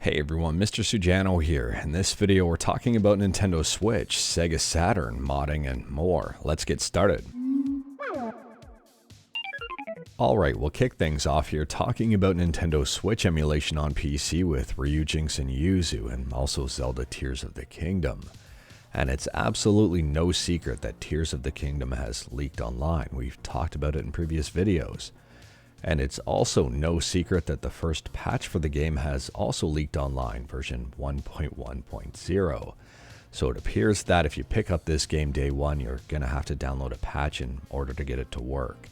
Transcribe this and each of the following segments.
Hey everyone, Mr. Sujano here. In this video we're talking about Nintendo Switch, Sega Saturn, modding, and more. Let's get started. Alright, we'll kick things off here talking about Nintendo Switch emulation on PC with Ryujinx and Yuzu, and also Zelda Tears of the Kingdom. And it's absolutely no secret that Tears of the Kingdom has leaked online. We've talked about it in previous videos. And it's also no secret that the first patch for the game has also leaked online, version 1.1.0. So it appears that if you pick up this game day one, you're going to have to download a patch in order to get it to work.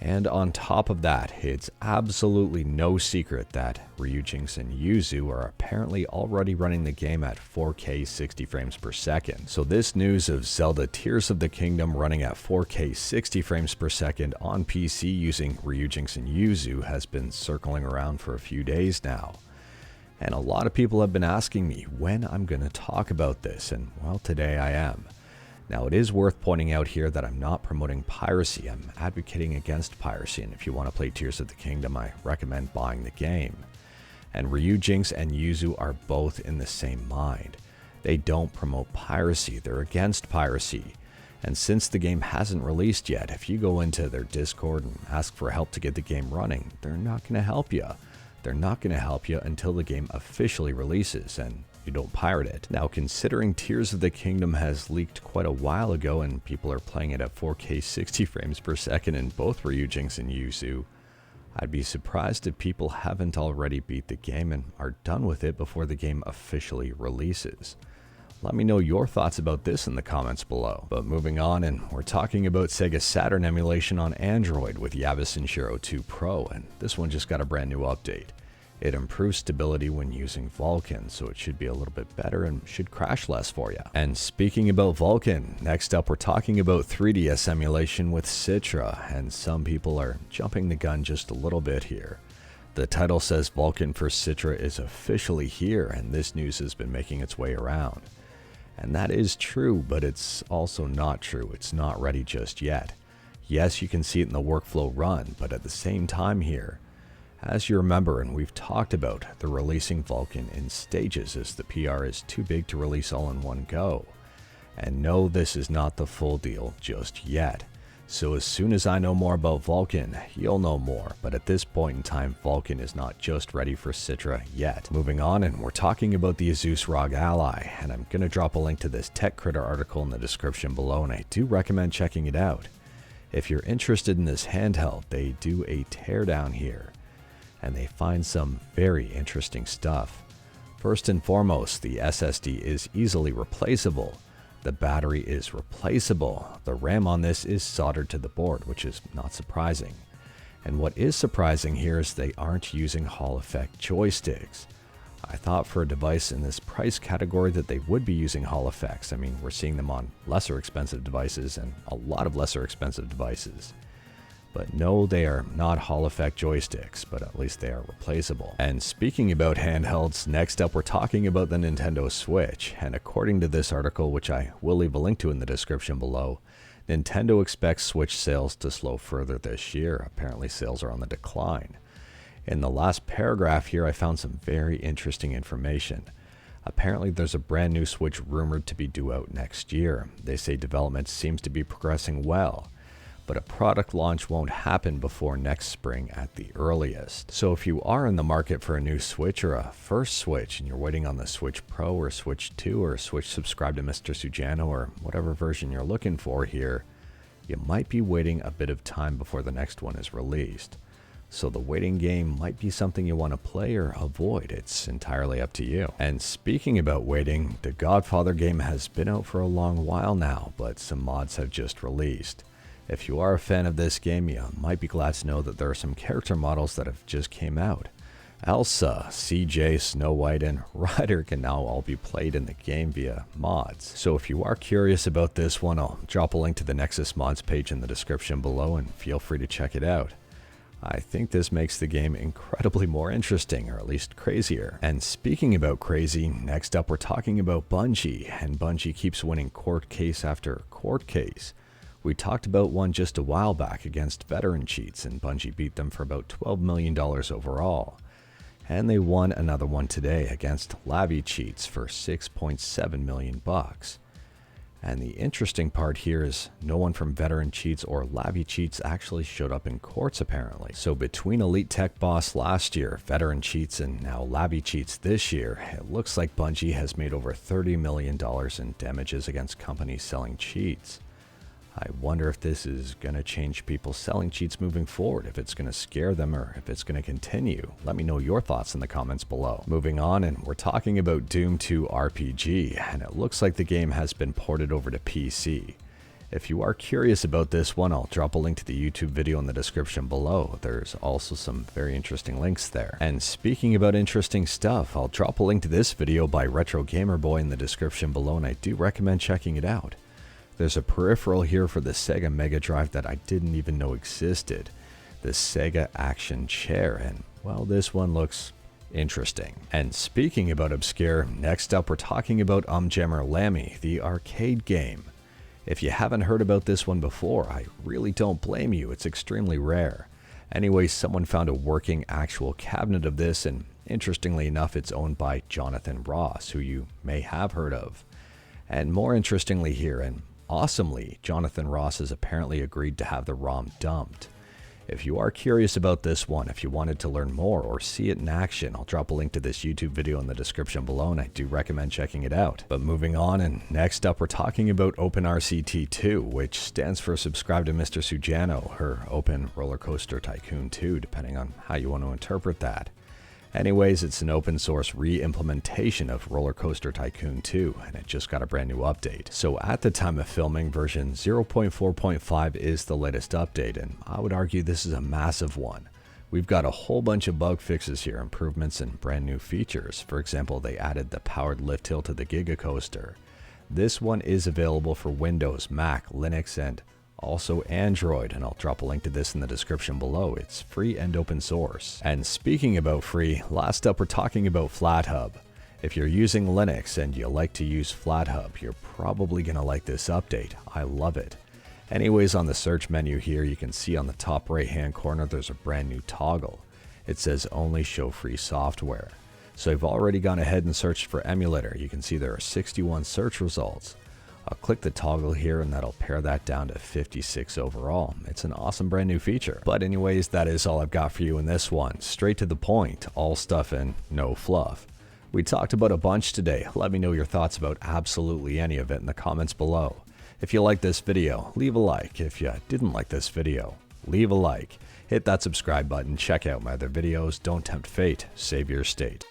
And on top of that, it's absolutely no secret that Ryujinx and Yuzu are apparently already running the game at 4K 60 frames per second. So this news of Zelda Tears of the Kingdom running at 4K 60 frames per second on PC using Ryujinx and Yuzu has been circling around for a few days now. And a lot of people have been asking me when I'm going to talk about this, and well, today I am. Now, it is worth pointing out here that I'm not promoting piracy. I'm advocating against piracy, and if you want to play Tears of the Kingdom, I recommend buying the game. And Ryujinx and Yuzu are both in the same mind. They don't promote piracy, they're against piracy. And since the game hasn't released yet, if you go into their Discord and ask for help to get the game running, they're not going to help you. They're not going to help you until the game officially releases, and you don't pirate it. Now, considering Tears of the Kingdom has leaked quite a while ago and people are playing it at 4K 60 frames per second in both Ryujinx and Yuzu, I'd be surprised if people haven't already beat the game and are done with it before the game officially releases. Let me know your thoughts about this in the comments below. But moving on, and we're talking about Sega Saturn emulation on Android with Yaba Sanshiro 2 Pro, and this one just got a brand new update. It improves stability when using Vulkan, so it should be a little bit better and should crash less for you. And speaking about Vulkan, next up we're talking about 3DS emulation with Citra, and some people are jumping the gun just a little bit here. The title says Vulkan for Citra is officially here, and this news has been making its way around. And that is true, but it's also not true. It's not ready just yet. Yes, you can see it in the workflow run, but at the same time here, as you remember, and we've talked about, they're releasing Vulkan in stages as the PR is too big to release all in one go. And no, this is not the full deal just yet. So as soon as I know more about Vulkan, you'll know more, but at this point in time, Vulkan is not just ready for Citra yet. Moving on, and we're talking about the ASUS ROG Ally, and I'm going to drop a link to this TechCritter article in the description below, and I do recommend checking it out. If you're interested in this handheld, they do a teardown here, and they find some very interesting stuff. First and foremost, the SSD is easily replaceable. The battery is replaceable. The RAM on this is soldered to the board, which is not surprising. And what is surprising here is they aren't using Hall effect joysticks. I thought for a device in this price category that they would be using Hall effects. I mean, we're seeing them on lesser expensive devices and a lot of lesser expensive devices. But no, they are not Hall effect joysticks, but at least they are replaceable. And speaking about handhelds, next up we're talking about the Nintendo Switch. And according to this article, which I will leave a link to in the description below, Nintendo expects Switch sales to slow further this year. Apparently sales are on the decline. In the last paragraph here, I found some very interesting information. Apparently there's a brand new Switch rumored to be due out next year. They say development seems to be progressing well, but a product launch won't happen before next spring at the earliest. So if you are in the market for a new Switch or a first Switch and you're waiting on the Switch Pro or Switch 2 or Switch subscribe to Mr. Sujano or whatever version you're looking for here, you might be waiting a bit of time before the next one is released. So the waiting game might be something you want to play or avoid. It's entirely up to you. And speaking about waiting, the Godfather game has been out for a long while now, but some mods have just released. If you are a fan of this game, you might be glad to know that there are some character models that have just came out. Elsa, CJ, Snow White, and Ryder can now all be played in the game via mods. So if you are curious about this one, I'll drop a link to the Nexus mods page in the description below and feel free to check it out. I think this makes the game incredibly more interesting, or at least crazier. And speaking about crazy, next up we're talking about Bungie, and Bungie keeps winning court case after court case. We talked about one just a while back against veteran cheats, and Bungie beat them for about $12 million overall. And they won another one today against Lammy cheats for 6.7 million bucks. And the interesting part here is no one from Veteran Cheats or Lammy Cheats actually showed up in courts apparently. So between Elite Tech Boss last year, Veteran Cheats, and now Lammy Cheats this year, it looks like Bungie has made over $30 million in damages against companies selling cheats. I wonder if this is going to change people selling cheats moving forward, if it's going to scare them or if it's going to continue. Let me know your thoughts in the comments below. Moving on, and we're talking about Doom 2 RPG, and it looks like the game has been ported over to PC. If you are curious about this one, I'll drop a link to the YouTube video in the description below. There's also some very interesting links there. And speaking about interesting stuff, I'll drop a link to this video by Retro Gamer Boy in the description below, and I do recommend checking it out. There's a peripheral here for the Sega Mega Drive that I didn't even know existed. The Sega Action Chair, and well, this one looks interesting. And speaking about obscure, next up we're talking about Jammer Lammy, the arcade game. If you haven't heard about this one before, I really don't blame you, it's extremely rare. Anyway, someone found a working actual cabinet of this, and interestingly enough, it's owned by Jonathan Ross, who you may have heard of. And more interestingly here, and awesomely, Jonathan Ross has apparently agreed to have the ROM dumped. If you are curious about this one, if you wanted to learn more or see it in action, I'll drop a link to this YouTube video in the description below, and I do recommend checking it out. But moving on, and next up we're talking about OpenRCT2, which stands for Subscribe to Mr. Sujano, or Open RollerCoaster Tycoon 2, depending on how you want to interpret that. Anyways, it's an open source re-implementation of RollerCoaster Tycoon 2, and it just got a brand new update. So at the time of filming, version 0.4.5 is the latest update, and I would argue this is a massive one. We've got a whole bunch of bug fixes here, improvements, and brand new features. For example, they added the powered lift hill to the Giga Coaster. This one is available for Windows, Mac, Linux, and also Android, and I'll drop a link to this in the description below. It's free and open source. And speaking about free, last up we're talking about Flathub. If you're using Linux and you like to use Flathub, you're probably going to like this update. I love it. Anyways, on the search menu here, you can see on the top right hand corner there's a brand new toggle. It says only show free software. So I've already gone ahead and searched for emulator. You can see there are 61 search results. I'll click the toggle here and that'll pare that down to 56 overall. It's an awesome brand new feature. But anyways, that is all I've got for you in this one. Straight to the point, all stuff and no fluff. We talked about a bunch today. Let me know your thoughts about absolutely any of it in the comments below. If you like this video, leave a like. If you didn't like this video, leave a like. Hit that subscribe button, check out my other videos. Don't tempt fate, save your state.